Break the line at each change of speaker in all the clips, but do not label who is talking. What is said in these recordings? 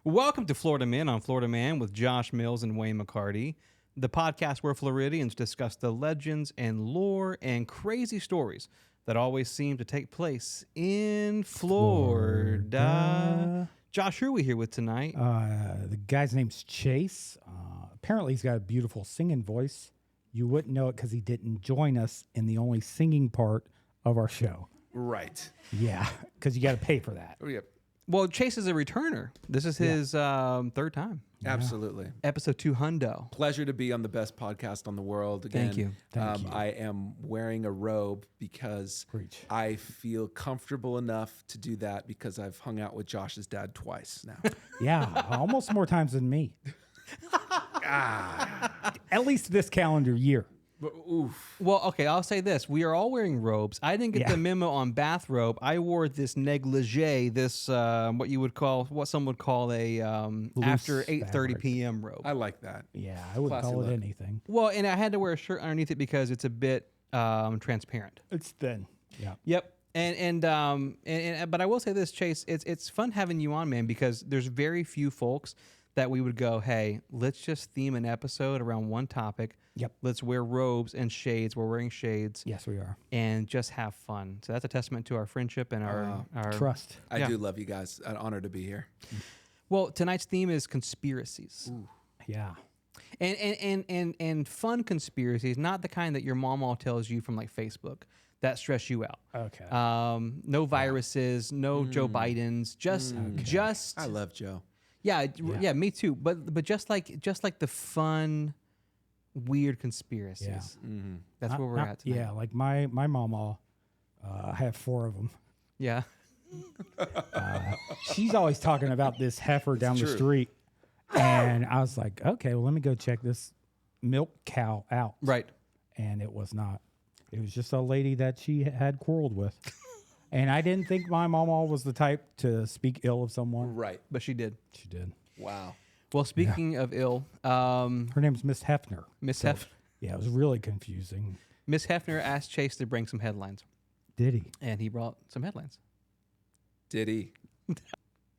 Welcome to Florida Man on Florida Man with Josh Mills and Wayne McCarty, the podcast where Floridians discuss the legends and lore and crazy stories that always seem to take place in Florida. Josh, who are we here with tonight?
The guy's name's Chase. Apparently, he's got a beautiful singing voice. You wouldn't know it because he didn't join us in the only singing part of our show.
Right.
Yeah, because you got to pay for that.
Oh, yeah.
Well, Chase is a returner. This is his third time.
Yeah. Absolutely.
Episode 200.
Pleasure to be on the best podcast on the world. Again,
Thank you.
Thank you.
I am wearing a robe because
Preach.
I feel comfortable enough to do that because I've hung out with Josh's dad twice now.
Yeah, almost more times than me. At least this calendar year.
But, oof.
Well, okay, I'll say this. We are all wearing robes. I didn't get
Yeah.
the memo on bathrobe. I wore this negligee, this what some would call a after 8:30
fabric.
p.m. robe.
I like that.
Yeah, I wouldn't
Classy
call it
look.
anything.
Well, and I had to wear a shirt underneath it because it's a bit transparent.
It's thin. Yeah.
Yep. And but I will say this, Chase, it's fun having you on, man, because there's very few folks that we would go, hey, let's just theme an episode around one topic.
Yep.
Let's wear robes and shades. We're wearing shades.
Yes, we are.
And just have fun. So that's a testament to our friendship and our
Trust.
I
Yeah.
do love you guys. An honor to be here.
Well, tonight's theme is conspiracies.
Yeah.
And fun conspiracies, not the kind that your mom all tells you from like Facebook that stress you out.
Okay.
No viruses, no Joe Bidens, just
I love Joe.
yeah, me too. But just like the fun, weird conspiracies.
Yeah.
That's where we're at tonight.
Yeah, like my mama, I have 4 of them.
Yeah.
She's always talking about this heifer down the
true.
street. And I was like, okay, well, let me go check this milk cow out.
Right.
And it was not. It was just a lady that she had quarreled with. And I didn't think my mama was the type to speak ill of someone.
Right.
But she did.
She did.
Wow.
Well, speaking of ill,
Her name's Miss Hefner.
Miss
Yeah, it was really confusing.
Hefner asked Chase to bring some headlines,
Did he?
and he brought some headlines.
Did he?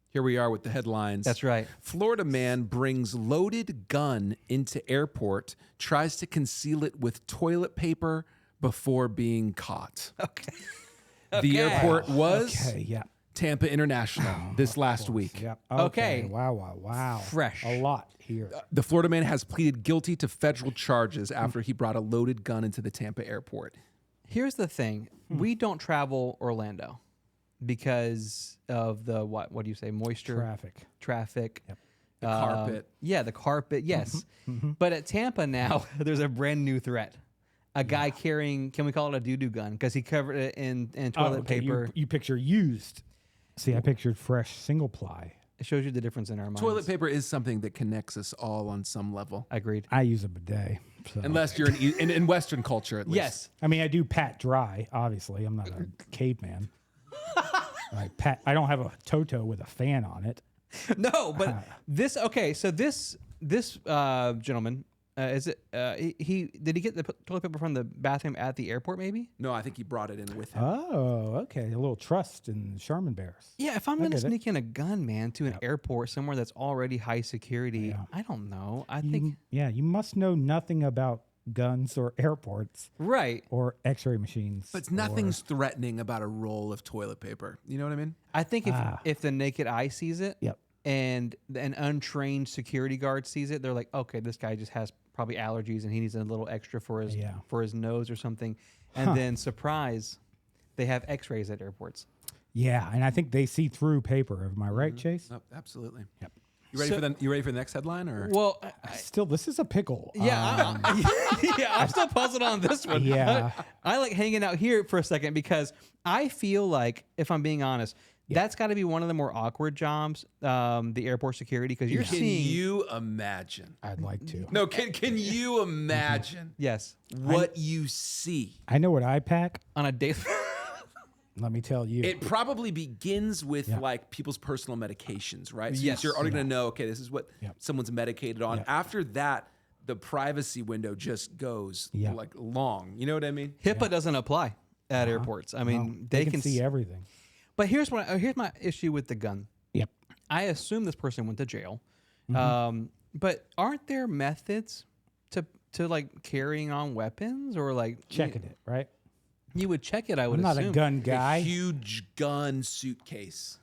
Here we are with the headlines.
That's right.
Florida man brings loaded gun into airport, tries to conceal it with toilet paper before being caught.
Okay.
The airport was
Okay, yeah.
Tampa International this last week.
Yeah.
Okay.
Wow.
Fresh.
A lot here.
The Florida man has pleaded guilty to federal charges after he brought a loaded gun into the Tampa airport.
Here's the thing. We don't travel Orlando because of the, what do you say, moisture? Traffic.
Yep.
The carpet.
Yeah, the carpet, yes. But at Tampa now, there's a brand new threat. A guy carrying, can we call it a doo-doo gun? Because he covered it in toilet
okay,
paper.
You picture used. See, I pictured fresh single ply.
It shows you the difference in our minds.
Toilet paper is something that connects us all on some level.
Agreed.
I use a bidet. So.
Unless you're in Western culture, at least.
Yes.
I mean, I do pat dry, obviously. I'm not a caveman. I don't have a Toto with a fan on it.
No, but this, okay, so this gentleman, is it, did he get the toilet paper from the bathroom at the airport maybe?
No, I think he brought it in with him.
Oh, okay. A little trust in Charmin bears.
Yeah, if I'm going to
get it.
sneak in a gun, man, to an airport somewhere that's already high security, I don't know. I think,
You must know nothing about guns or airports
right.
or x-ray machines.
But nothing's threatening about a roll of toilet paper. You know what I mean?
I think if the naked eye sees it
Yep.
and an untrained security guard sees it, they're like, okay, this guy just has probably allergies and he needs a little extra for his nose or something. And then surprise, they have x-rays at airports.
Yeah, and I think they see through paper. Am I right, Chase?
Oh, absolutely.
Yep.
You ready for the next headline or?
Well,
Still, this is a pickle.
yeah, I'm still puzzled on this one.
Yeah.
I like hanging out here for a second because I feel like, if I'm being honest, that's got to be one of the more awkward jobs, the airport security, because you're
Can
seeing.
you imagine?
I'd like to.
No, can you imagine
Yes,
what you see?
I know what I pack.
on a daily.
Let me tell you.
It probably begins with like people's personal medications, right? So
Yes.
you're already going to know, okay, this is what someone's medicated on.
Yeah.
After that, the privacy window just goes like long. You know what I mean?
HIPAA doesn't apply at airports. I mean,
they can
can
see everything.
But here's my issue with the gun.
Yep.
I assume this person went to jail.
Mm-hmm.
But aren't there methods to like carrying on weapons or like
Checking it, right?
You would check it, I would
I'm not
assume.
a gun guy.
A huge gun suitcase.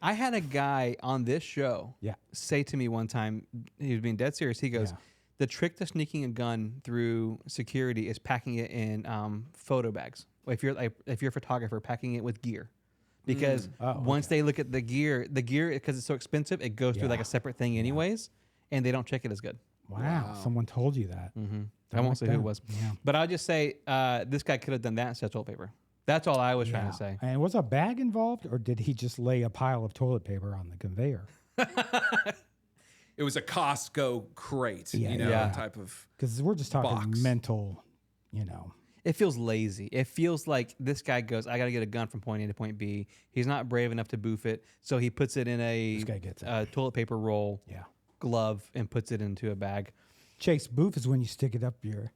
I had a guy on this show
Yeah.
say to me one time, he was being dead serious. He goes,
Yeah.
the trick to sneaking a gun through security is packing it in photo bags. If you're a photographer, packing it with gear. Because once they look at the gear, because it's so expensive, it goes through like a separate thing anyways, and they don't check it as good.
Wow. Someone told you that.
Mm-hmm. I won't say who it was.
Yeah.
But I'll just say this guy could have done that instead of toilet paper. That's all I was trying to say.
And was a bag involved, or did he just lay a pile of toilet paper on the conveyor?
It was a Costco crate, type of.
Because we're just talking
box.
mental,
It feels lazy. It feels like this guy goes, I got to get a gun from point A to point B. He's not brave enough to boof it, so he puts it in a
This guy gets it.
toilet paper roll, glove, and puts it into a bag.
Chase, boof is when you stick it up your.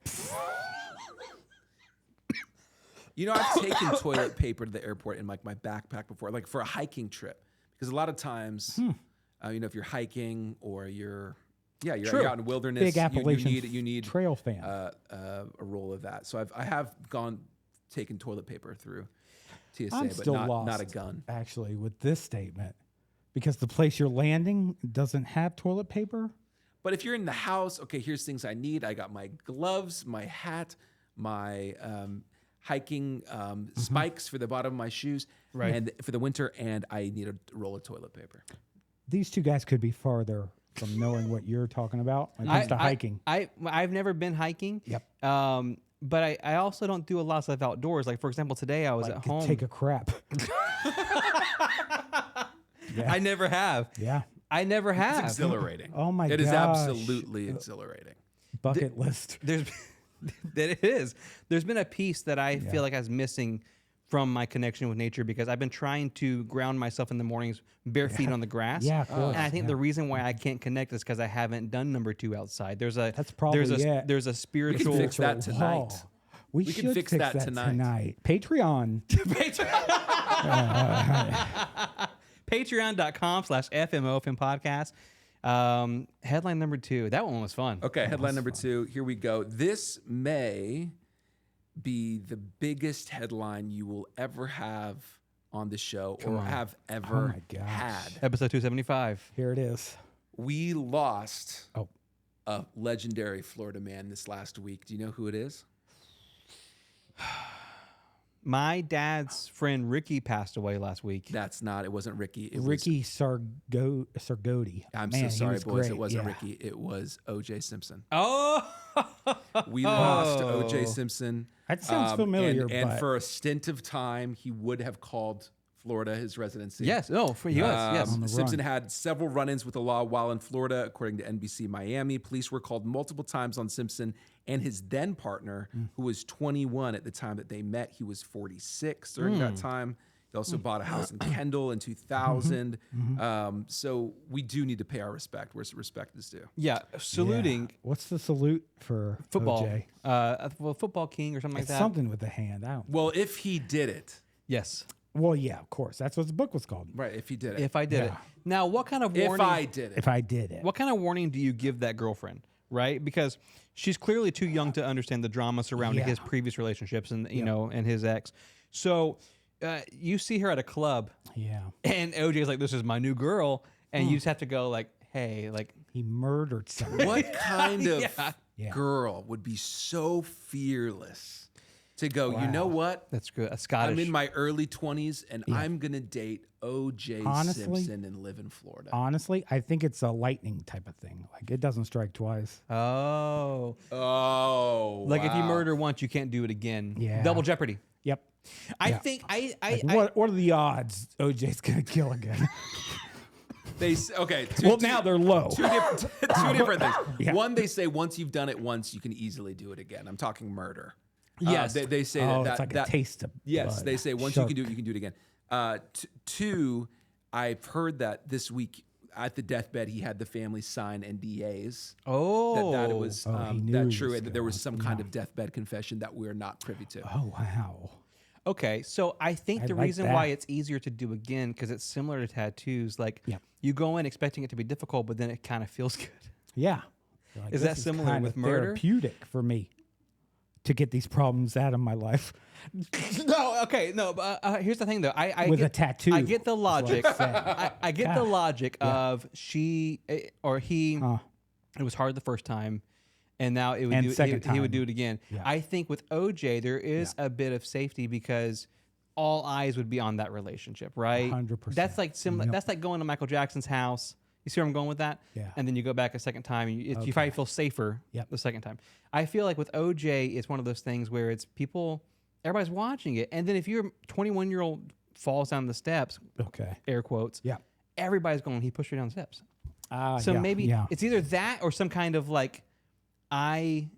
I've taken toilet paper to the airport in like my backpack before, like for a hiking trip, because a lot of times, if you're hiking or you're out in the wilderness,
Big Appalachian
you need
trail fan.
a roll of that. So I have taken toilet paper through TSA,
I'm
but
still
not
lost,
a gun.
Actually, with this statement, because the place you're landing doesn't have toilet paper.
But if you're in the house, okay, here's things I need. I got my gloves, my hat, my hiking spikes for the bottom of my shoes, and for the winter, and I need a roll of toilet paper.
These two guys could be farther from knowing what you're talking about when it comes to hiking.
I've never been hiking.
Yep.
But I also don't do a lot of stuff outdoors. Like, for example, today I was at home.
Take a crap.
I never have.
Yeah.
I never have.
It's exhilarating.
Oh my
It is
gosh.
absolutely exhilarating.
Bucket list.
That it is. There's been a piece that I feel like I was missing from my connection with nature because I've been trying to ground myself in the mornings bare feet on the grass.
Yeah, of course.
And I think the reason why I can't connect is because I haven't done number 2 outside. There's a
That's probably
there's a
We
spiritual
can fix that tonight.
Whoa. We
can
should
fix
fix
that
that
tonight.
Patreon.
Patreon.com/FMOFM podcast. Headline number 2. That one was fun.
Okay, headline number 2. Here we go. This may be the biggest headline you will ever have on the show have ever had.
Episode 275.
Here it is.
We lost a legendary Florida man this last week. Do you know who it is?
My dad's friend Ricky passed away last week.
It wasn't Ricky. It
Ricky Sargodi.
I'm
Man,
so sorry,
he was
boys.
great.
It wasn't
Yeah.
Ricky. It was O.J. Simpson.
Oh,
We lost O.J. Simpson.
That sounds familiar,
And
but-
for a stint of time, he would have called Florida his residency.
yes. No, for you. Yes.
the
Simpson
run.
had several run-ins with the law while in Florida, according to NBC Miami. Police were called multiple times on Simpson and his then partner, who was 21 at the time that they met. He was 46 during that time. He also bought a house in Kendall in 2000. So we do need to pay our respect where respect is due.
Yeah. Saluting
Yeah. What's the salute for
football.
OJ?
Well, football king or something like
It's
that.
something with the hand. I don't.
Well, if he did it,
Yes.
Well, yeah, of course. That's what the book was called.
right, if he did it.
If I did it. Now, what kind of warning?
If I did it.
If I did it.
What kind of warning do you give that girlfriend? Right, because she's clearly too young to understand the drama surrounding his previous relationships and and his ex. So you see her at a club,
Yeah.
and OJ's like, "This is my new girl," and you just have to go like, "Hey, like."
He murdered someone.
What kind of
Yeah.
girl would be so fearless to go, you know what?
That's good. A Scottish.
I'm in my early 20s and I'm going to date O.J.
Honestly-
Simpson and live in Florida.
Honestly, I think it's a lightning type of thing. Like, it doesn't strike twice.
Oh,
Oh.
like if you
wow.
murder once, you can't do it again.
Yeah.
Double jeopardy.
Yep.
I
Yeah.
think
Like, what are the odds OJ's going to kill again?
Okay.
Well, now they're low.
Two different things.
Yeah.
One, they say once you've done it once, you can easily do it again. I'm talking murder.
Yes.
They say
Oh,
that.
it's like
that
a taste of
Yes,
blood.
they say once
Shark.
you can do it again. Two, I've heard that this week at the deathbed he had the family sign NDAs.
Oh,
That it was
he knew
that
he
true,
was
and that there was
gonna-
some kind of deathbed confession that we're not privy to.
Oh, wow.
Okay, so I think
I
the
like
reason why
that.
it's easier to do again because it's similar to tattoos. Like
Yep.
you go in expecting it to be difficult, but then it kind of feels good.
Yeah. You're like,
Is
this
that similar
kinda
with murder?
Therapeutic for me to get these problems out of my life
No, okay, no. But here's the thing, though. I
with
get,
a tattoo.
I get the
is what
logic.
I'm saying.
I get the
God.
logic of she or he.
Huh.
It was hard the first time, and now it would
And
do.
second
He would
time.
do it again.
Yeah.
I think with OJ there is a bit of safety because all eyes would be on that relationship, right?
100%.
That's like similar.
Yep.
That's like going to Michael Jackson's house. You see where I'm going with that?
Yeah.
And then you go back a second time. And you probably feel safer
Yep.
the second time. I feel like with OJ, it's one of those things where it's people, everybody's watching it, and then if your 21-year-old falls down the steps,
Okay.
air quotes,
Yeah.
everybody's going, he pushed her down the steps. So
yeah,
maybe
yeah.
it's either that or some kind of like, they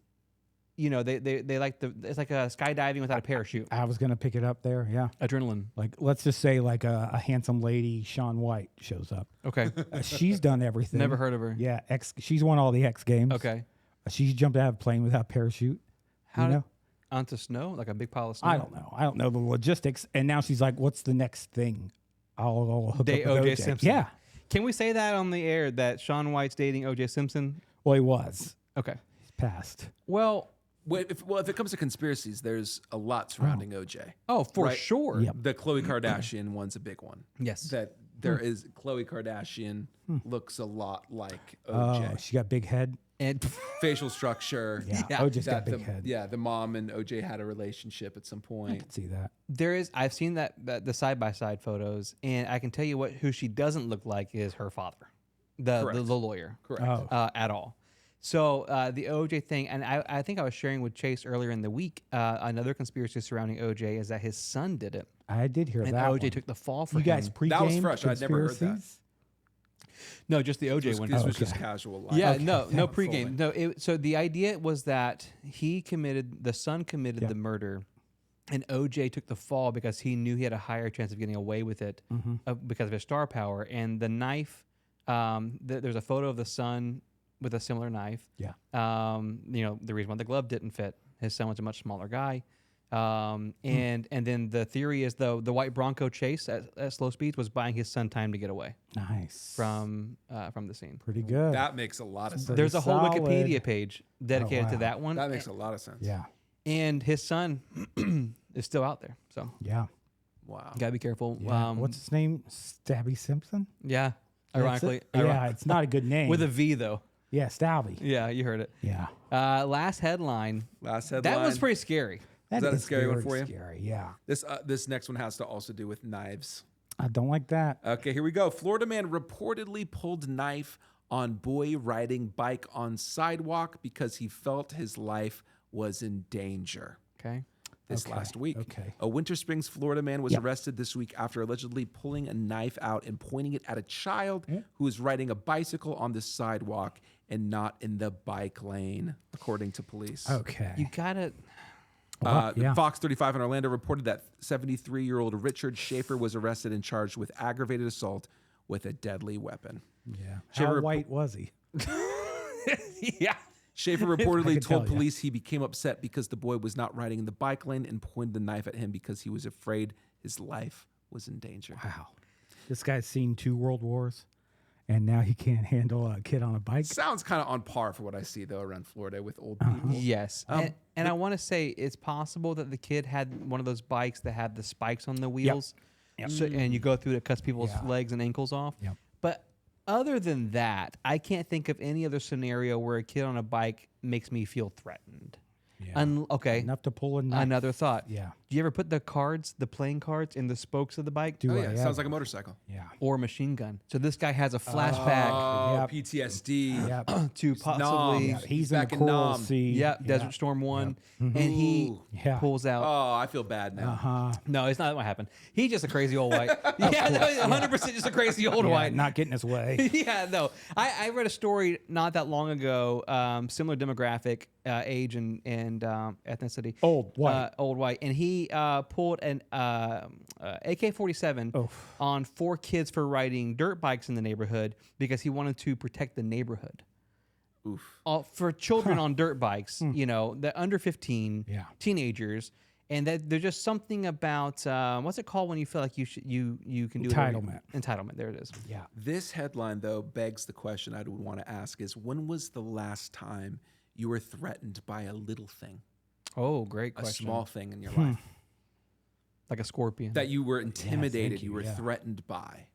like it's like a skydiving without a parachute.
I was gonna pick it up there. Yeah.
Adrenaline.
Like, let's just say like a handsome lady, Shaun White, shows up.
Okay.
She's done everything.
Never heard of her.
Yeah. She's won all the X Games.
Okay.
She's jumped out of a plane without parachute.
How
you know?
onto snow? Like a big pile of snow?
I don't know. I don't know the logistics. And now she's like, what's the next thing? I'll hook
Date
up with
O.J.
OJ.
Simpson.
Yeah.
Can we say that on the air that Shaun White's dating O.J. Simpson?
Well, he was.
Okay.
He's passed.
Well,
If it comes to conspiracies, there's a lot surrounding OJ.
oh, for
Right.
sure.
Yep.
The Khloe Kardashian one's a big one.
Yes.
That there is Khloe Kardashian looks a lot like
Oh,
OJ.
she got big head.
And
Facial structure.
Yeah.
Yeah.
OJ's got
That
big head.
Yeah, the mom and OJ had a relationship at some
I
point.
can see that.
I've seen that the side by side photos, and I can tell you who she doesn't look like is her father, the
Correct.
lawyer,
Correct.
Oh.
at all. So the OJ thing, and I think I was sharing with Chase earlier in the week. Another conspiracy surrounding OJ is that his son did it,
I did hear
and
that.
OJ
one.
took the fall for
You guys
him.
pregame
That was fresh. I'd never heard that.
conspiracies?
No, just the OJ one.
This was
okay.
just casual.
Yeah,
life.
no
Fully.
pregame. No, so the idea was that the son committed
Yeah.
the murder, and OJ took the fall because he knew he had a higher chance of getting away with it because of his star power. And the knife, there's a photo of the son with a similar knife.
Yeah.
The reason why the glove didn't fit. His son was a much smaller guy. And then the theory is the white Bronco chase at slow speeds was buying his son time to get away
Nice.
from the scene.
Pretty good.
That makes a lot of sense.
There's a whole
solid.
Wikipedia page dedicated to
wow.
that one.
That makes a lot of sense.
Yeah.
And his son is still out there. So
Yeah.
Wow.
gotta be careful.
Yeah. What's his name? Stabby Simpson?
Yeah.
That's
Ironically.
it? Yeah, it's not a good name.
With a V though.
Yeah, Stabby.
Yeah, you heard it.
Yeah.
Last headline.
Last headline.
That was pretty scary.
Is that a
is
scary one
very
for you?
Scary, yeah.
This next one has to also do with knives.
I don't like that.
Okay, here we go. Florida man reportedly pulled knife on boy riding bike on sidewalk because he felt his life was in danger.
Okay.
This
Okay,
last week,
okay.
a Winter Springs, Florida man was
Yep.
arrested this week after allegedly pulling a knife out and pointing it at a child who was riding a bicycle on the sidewalk and not in the bike lane, according to police.
Okay.
You gotta.
Yeah.
Fox 35 in Orlando reported that 73-year-old Richard Schaefer was arrested and charged with aggravated assault with a deadly weapon.
Yeah.
Schaefer
How white was he?
Yeah.
Schaefer
I
reportedly
could
told
tell ya.
police he became upset because the boy was not riding in the bike lane and pointed the knife at him because he was afraid his life was in danger.
Wow. This guy's seen 2 world wars, and now he can't handle a kid on a bike.
Sounds kind of on par for what I see, though, around Florida with old people.
Yes. And I want to say it's possible that the kid had one of those bikes that had the spikes on the wheels. So, and you go through it, it cuts people's
Yeah.
legs and ankles off.
Yep.
But other than that, I can't think of any other scenario where a kid on a bike makes me feel threatened.
Yeah.
Okay.
Enough to pull a knife.
Another thought.
Yeah.
Do you ever put the playing cards in the spokes of the bike?
Do
Oh,
I
yeah.
ever?
Sounds like a motorcycle.
Yeah.
Or a machine gun? So this guy has a flashback
Oh,
Yep.
PTSD.
Yeah.
to possibly,
Yeah, he's in
back
the
in
Coral
Nam.
Sea.
yeah, Desert Storm 1, and he
Ooh.
Yeah.
pulls out.
Oh, I feel bad now.
Uh-huh.
No, it's not what happened. He's just a crazy old white. Yeah, no, 100% just a crazy old
Yeah,
white.
not getting his way.
Yeah, no. I read a story not that long ago, similar demographic, age and ethnicity.
Old white.
Old white. And he pulled an AK-47
Oof.
on 4 kids for riding dirt bikes in the neighborhood because he wanted to protect the neighborhood.
Oof.
For children on dirt bikes, you know, the under 15
Yeah.
teenagers. And that there's just something about what's it called when you feel like you can do entitlement. There it is.
Yeah.
This headline, though, begs the question I would want to ask is, when was the last time you were threatened by a little thing?
Oh, great question.
A small thing in your life.
Like a scorpion.
That you were intimidated, you were threatened by.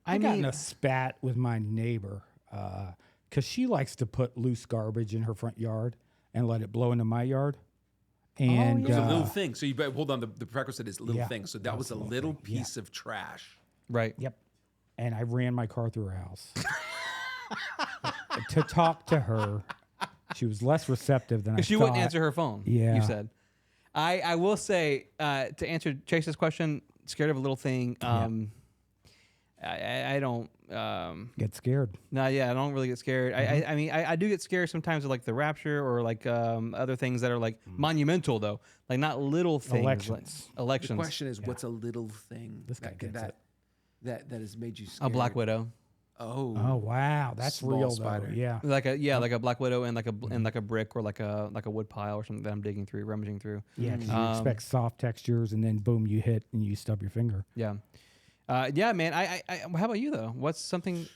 I got in a spat with my neighbor because she likes to put loose garbage in her front yard and let it blow into my yard. And
it was a little thing. So you hold on. The prerequisite is little thing. So that was a little piece of trash.
Right.
Yep. And I ran my car through her house to talk to her. She was less receptive than I thought.
She wouldn't answer her phone.
Yeah.
You said. I will say to answer Chase's question, scared of a little thing. I don't
get scared.
No, yeah, I don't really get scared. I mean, I do get scared sometimes of like the rapture or like other things that are like monumental though, like not little things.
Elections.
Like, elections.
The question is, what's a little thing
This guy gets it.
that has made you scared?
A black widow.
Oh wow, that's
Small
real
spider.
though. Yeah.
Like a black widow and like a brick or like a wood pile or something that I'm digging through, rummaging through.
Yeah, 'cause you expect soft textures, and then boom, you hit and you stub your finger.
Yeah. Yeah, man. How about you though? What's something?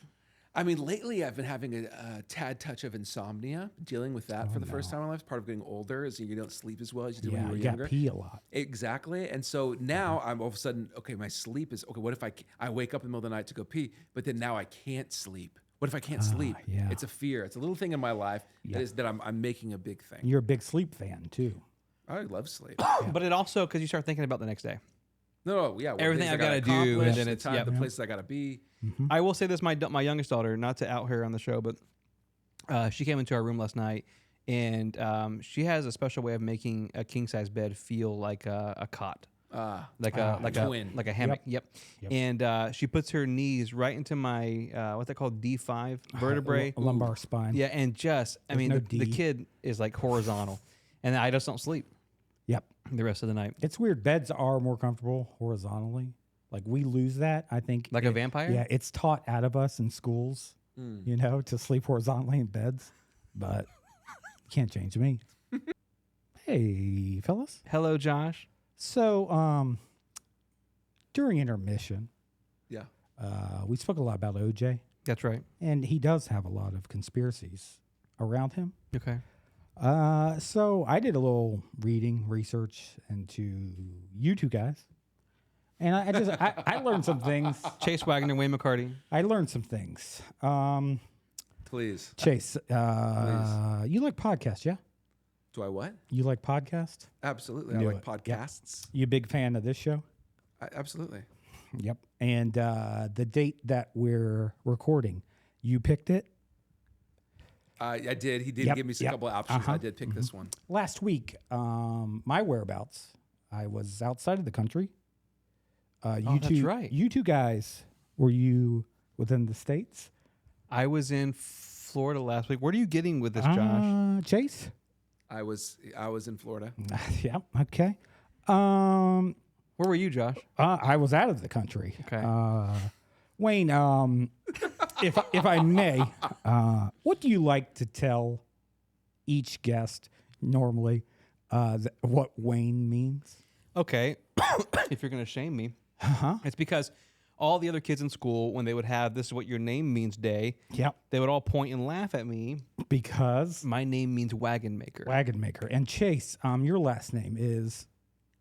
I mean, lately I've been having a tad touch of insomnia, dealing with that for the first time in my life. Part of getting older is you don't sleep as well as you did when you were younger.
You pee a lot.
Exactly. And so now I'm all of a sudden, okay, my sleep is, okay, what if I wake up in the middle of the night to go pee, but then now I can't sleep? What if I can't sleep?
Yeah.
It's a fear. It's a little thing in my life that I'm making a big thing.
You're a big sleep fan too.
I love sleep.
But it also because you start thinking about the next day.
No, yeah.
Everything I've got to do, and then it's
the places I got to be.
I will say this: my youngest daughter, not to out her on the show, but she came into our room last night, and she has a special way of making a king size bed feel like a cot, like a
twin,
like a hammock. Yep. And she puts her knees right into my what's that called, D5 vertebrae,
lumbar spine.
Yeah, and the kid is like horizontal, and I just don't sleep.
Yep.
The rest of the night.
It's weird. Beds are more comfortable horizontally. Like we lose that, I think.
Like a vampire?
Yeah, it's taught out of us in schools, to sleep horizontally in beds. But you can't change me. Hey, fellas.
Hello, Josh.
So, during intermission, we spoke a lot about OJ.
That's right.
And he does have a lot of conspiracies around him.
Okay.
So I did a little research into you two guys, and I learned some things.
Chase Wagner, Wayne McCarty.
I learned some things.
Please,
Chase, you like podcasts, yeah?
Do I what?
You like podcasts?
Absolutely, I like podcasts.
You a big fan of this show?
Absolutely.
Yep. And the date that we're recording, you picked it.
I did. He did give me a couple of options. I did pick this one.
Last week, my whereabouts, I was outside of the country.
That's right.
You two guys, were you within the States?
I was in Florida last week. What are you getting with this, Josh?
Chase?
I was in Florida.
Yeah, okay. Where
were you, Josh?
I was out of the country.
Okay.
Wayne, if I may, what do you like to tell each guest normally what Wayne means?
Okay. If you're going to shame me, it's because all the other kids in school, when they would have "this is what your name means" day, they would all point and laugh at me
because
my name means wagon maker.
Wagon maker. And Chase, your last name is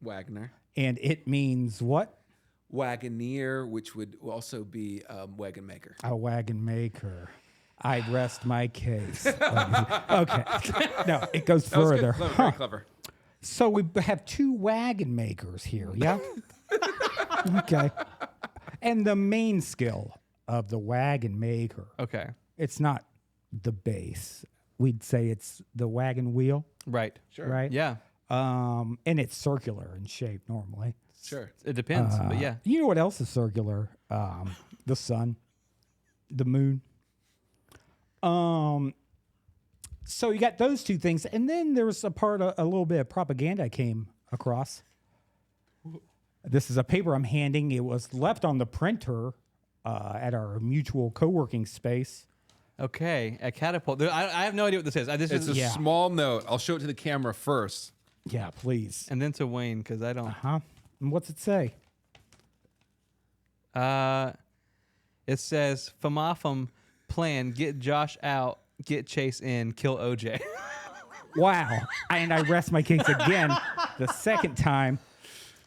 Wagner,
and it means what?
Wagoneer, which would also be wagon maker.
A wagon maker. I rest my case. Okay. No, it goes further.
Clever, very clever.
So we have two wagon makers here, yeah? Okay. And the main skill of the wagon maker,
Okay.
it's not the base. We'd say it's the wagon wheel.
Right.
Sure.
Right?
Yeah.
And it's circular in shape normally.
Sure.
It depends, but yeah.
You know what else is circular? The sun, the moon. So you got those two things, and then there was a little bit of propaganda I came across. This is a paper I'm handing. It was left on the printer at our mutual co-working space.
Okay. At Catapult. I have no idea what this is.
It's a small note. I'll show it to the camera first.
Yeah, please.
And then to Wayne, because I don't.
Huh? And what's it say?
It says, Famafam plan, get Josh out, get Chase in, kill OJ.
Wow. And I rest my case again the second time.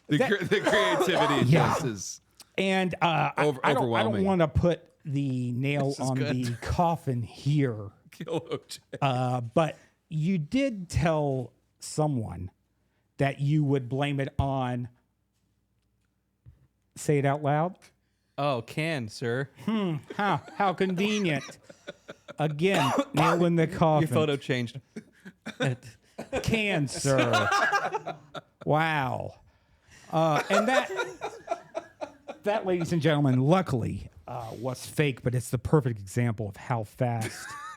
The creativity just is
And I don't
overwhelming.
want to put the nail on the coffin here.
Kill OJ.
But you did tell someone that you would blame it on. Say it out loud.
Oh, can, sir.
How convenient. Again, nail in the coffin.
Your photo changed.
Can, sir. Wow. And that, ladies and gentlemen, luckily was fake, but it's the perfect example of how fast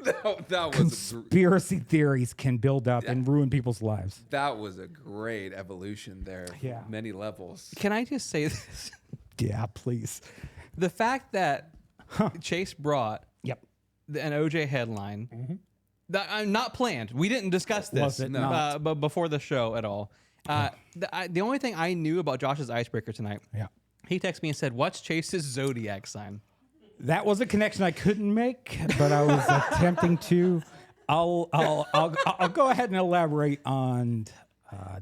that was
conspiracy theories can build up and ruin people's lives.
that was a great evolution there.
Yeah.
Many levels.
Can I just say this?
Yeah, please.
The fact that Chase brought
Yep.
an OJ headline, that not planned. We didn't discuss this
Was it not?
but before the show at all. The only thing I knew about Josh's icebreaker tonight,
Yeah.
he texted me and said, "What's Chase's zodiac sign?"
That was a connection I couldn't make, but I was attempting to. I'll go ahead and elaborate on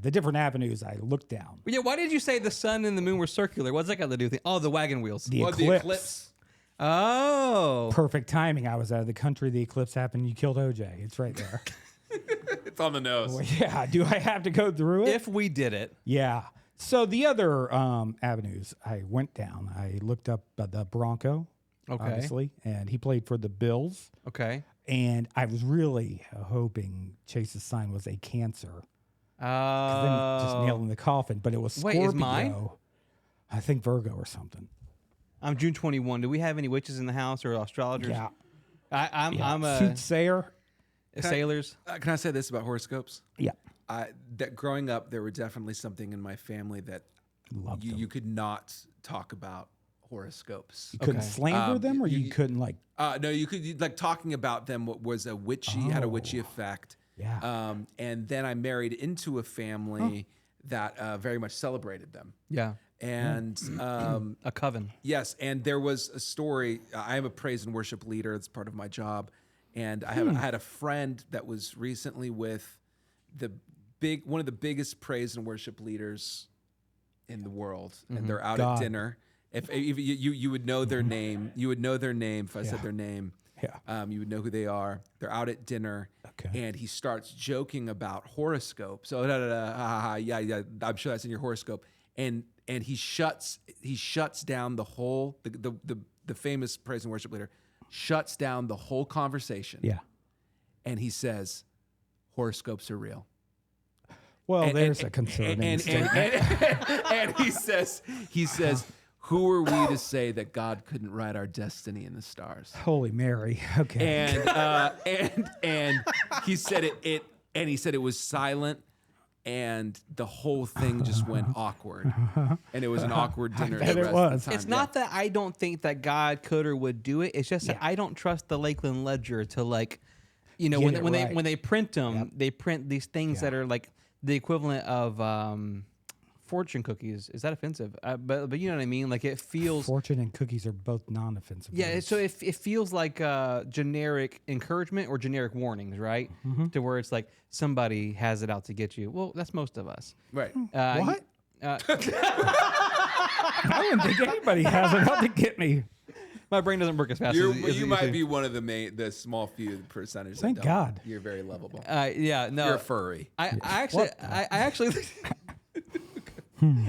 the different avenues I looked down.
Yeah, why did you say the sun and the moon were circular? What's that got to do with it? Oh, the wagon wheels.
The
Well,
eclipse.
the eclipse.
Oh.
Perfect timing. I was out of the country. The eclipse happened. You killed OJ. It's right there.
It's on the nose.
Well, yeah. Do I have to go through it?
If we did it.
Yeah. So the other avenues I went down, I looked up the Bronco, obviously, and he played for the Bills.
Okay.
And I was really hoping Chase's sign was a Cancer. Then just nailed in the coffin, but it was Scorpio.
Wait, is mine?
I think Virgo or something.
I'm June 21. Do we have any witches in the house or astrologers?
Yeah.
I'm a
soothsayer.
sailors.
Can I say this about horoscopes?
Yeah.
That growing up, there were definitely something in my family that
Loved them.
you could not talk about horoscopes.
You couldn't
Okay.
slander them, or you couldn't like.
No, you could like talking about them was a witchy had a witchy effect.
Yeah.
And then I married into a family that very much celebrated them.
Yeah.
And
A coven.
yes, and there was a story. I am a praise and worship leader. It's part of my job. And I had a friend that was recently with one of the biggest praise and worship leaders in the world, and they're out
God.
at dinner. If you would know their name, you would know their name if I said their name.
Yeah.
You would know who they are. They're out at dinner,
Okay.
and he starts joking about horoscopes. Oh, yeah, I'm sure that's in your horoscope. And he shuts down the whole the famous praise and worship leader shuts down the whole conversation.
Yeah.
And he says, horoscopes are real.
Well, there's a concerning statement.
And he says, who are we to say that God couldn't write our destiny in the stars?
Holy Mary. Okay.
And he said it was silent, and the whole thing just went awkward, and it was an awkward dinner.
bet
the
it
rest
was.
Of the time.
It's not that I don't think that God could or would do it. It's just that I don't trust the Lakeland Ledger to
Get
when
it right.
they print them, they print these things that are like the equivalent of fortune cookies. Is that offensive? But you know what I mean. Like it feels.
Fortune and cookies are both non-offensive.
Yeah,
words.
so it feels like generic encouragement or generic warnings, right? To where it's like somebody has it out to get you. Well, that's most of us.
Right.
What? I wouldn't think anybody has it out to get me.
My brain doesn't work as fast as it
You might
used
be one of the small few percentage.
Thank
that don't.
God.
You're very lovable.
to. Yeah, no.
You're a furry.
I actually, I actually,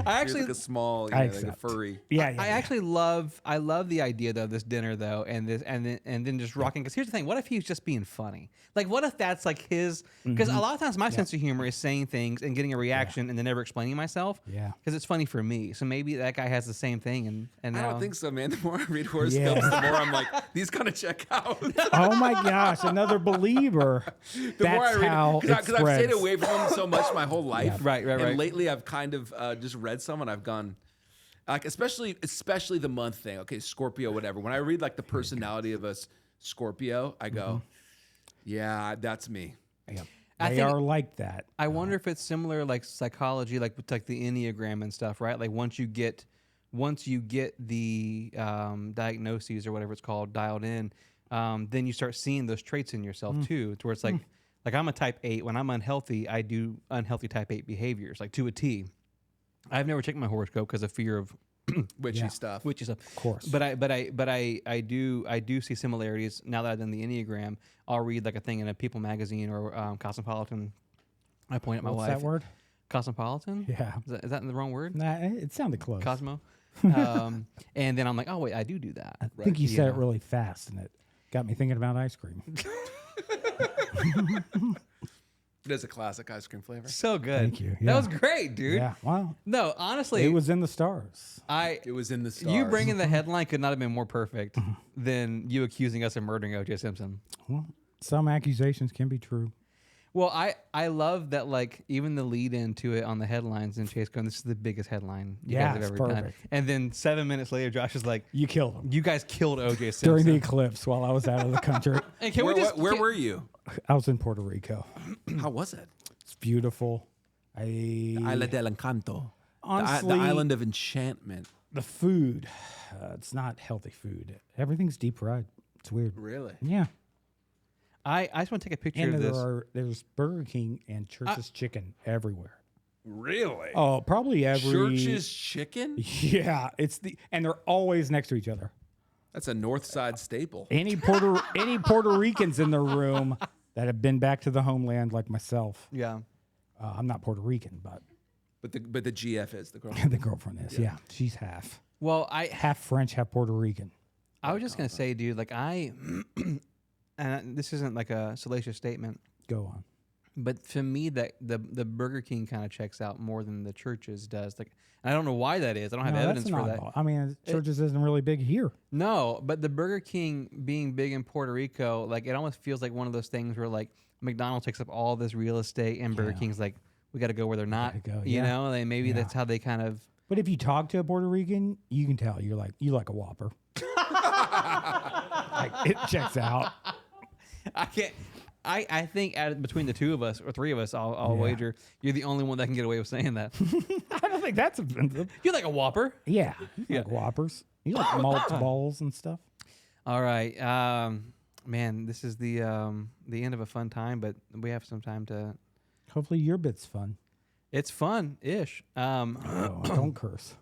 I actually,
You're like a small,
I
like a
accept.
furry.
Yeah.
I actually love the idea though of this dinner though, and then just rocking. Because here's the thing: what if he's just being funny? Like, what if that's like his? Because a lot of times my sense of humor is saying things and getting a reaction and then never explaining myself.
Yeah.
Because it's funny for me. So maybe that guy has the same thing. And
I
now,
don't think so, man. The more I read horoscopes,
Yeah.
the more I'm like, these kind of check out.
Oh my gosh, another believer.
The more I
That's
read
how
because I've stayed
spreads.
away from them so much my whole life.
Right.
And lately, I've kind of just read some, and I've gone, like, especially the month thing. Okay, Scorpio, whatever. When I read like the personality of a Scorpio, I go, yeah, that's me.
Yeah. They are like that.
I wonder if it's similar, like psychology, like with like the Enneagram and stuff, right? Like once you get the diagnoses or whatever it's called dialed in, then you start seeing those traits in yourself too. To where it's like I'm a type 8. When I'm unhealthy, I do unhealthy type 8 behaviors, like to a T. I've never checked my horoscope because of fear of
Witchy stuff.
Of course.
But I do see similarities now that I've done the Enneagram. I'll read like a thing in a People magazine or Cosmopolitan. I point at my
What's
wife.
that word?
Cosmopolitan?
Yeah.
Is that the wrong word?
Nah, it sounded close.
Cosmo. And then I'm like, oh wait, I do that.
I think you said it really fast, and it got me thinking about ice cream.
It is a classic ice cream flavor.
So good.
Thank you.
That
Yeah.
was great, dude.
Yeah. Wow.
No, honestly,
It was in the stars.
It was in the stars.
You bringing the headline could not have been more perfect than you accusing us of murdering O.J. Simpson.
Well, some accusations can be true.
Well, I love that, like, even the lead into it on the headlines and Chase going, this is the biggest headline you guys have
it's
ever done.
perfect.
And then 7 minutes later, Josh is like,
You killed him
you guys killed O.J. Simpson.
during the eclipse while I was out of the country.
And can
Where,
we just,
where were you?
I was in Puerto Rico.
How was it?
It's beautiful.
Isla del Encanto.
Honestly,
the island of enchantment.
the food, it's not healthy food. Everything's deep fried. It's weird.
Really?
Yeah.
I just want to take a picture
And
of this.
there's Burger King and Church's Chicken everywhere.
Really?
Oh, probably every
Church's Chicken?
Yeah, and they're always next to each other.
That's a North Side staple.
Any Puerto Ricans in the room that have been back to the homeland like myself.
Yeah.
I'm not Puerto Rican, but
But the GF is the girl.
the girlfriend is. Yeah, she's half
Well,
half French, half Puerto Rican.
I was just going to say, dude, like and this isn't like a salacious statement,
Go on.
but to me, that the Burger King kind of checks out more than the Church's does. Like, and I don't know why that is. I don't have evidence for that.
I mean, Church's isn't really big here.
No, but the Burger King being big in Puerto Rico, like it almost feels like one of those things where like McDonald's takes up all this real estate and Burger King's like, we got to go where they're not.
Gotta go,
You
yeah.
know, like maybe
Yeah.
that's how they kind of.
But if you talk to a Puerto Rican, you can tell you like a Whopper. Like, it checks out.
I can't. I think between the two of us or three of us, I'll wager you're the only one that can get away with saying that.
I don't think that's offensive.
You're like a Whopper.
Yeah, you like Whoppers. You like malt balls and stuff.
All right, man. This is the end of a fun time, but we have some time to.
Hopefully your bit's fun.
It's fun-ish.
Don't curse.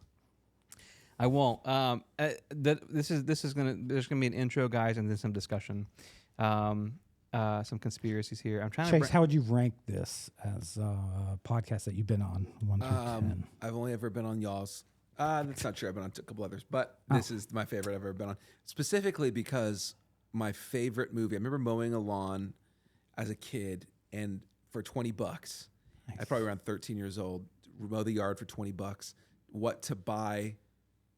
I won't. This is gonna. There's gonna be an intro, guys, and then some discussion. Some conspiracies here. I'm trying
Chase,
to.
how would you rank this as a podcast that you've been on? 1 through 10.
I've only ever been on y'all's. That's not true. I've been on a couple others, but this is my favorite I've ever been on. Specifically because my favorite movie. I remember mowing a lawn as a kid, and for $20, I was probably around 13 years old. Mow the yard for $20. What to buy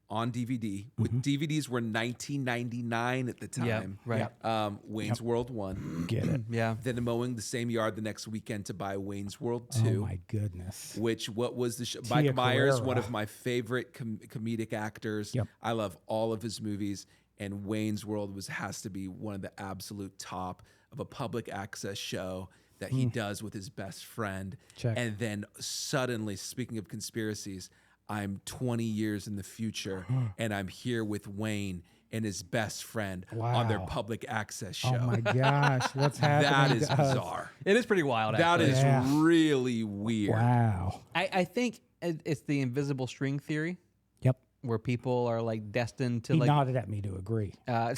on DVD? With DVDs were $19.99 at the time.
Yeah, right.
Wayne's World 1.
Get it?
Yeah.
Then mowing the same yard the next weekend to buy Wayne's World
Oh
2.
my goodness.
What was the show?
Tia
Mike Myers,
Carrera.
one of my favorite comedic actors.
Yep.
I love all of his movies, and Wayne's World has to be one of the absolute top of a public access show that he does with his best friend.
Check.
And then suddenly, speaking of conspiracies, I'm 20 years in the future, and I'm here with Wayne and his best friend on their
Wow.
public access show.
Oh my gosh, what's happening?
That is
to us?
bizarre.
It is pretty wild.
That
actually.
is
Yeah.
really weird.
Wow.
I think it's the invisible string theory,
Yep.
where people are like destined to
He
like.
nodded at me to agree.
Uh,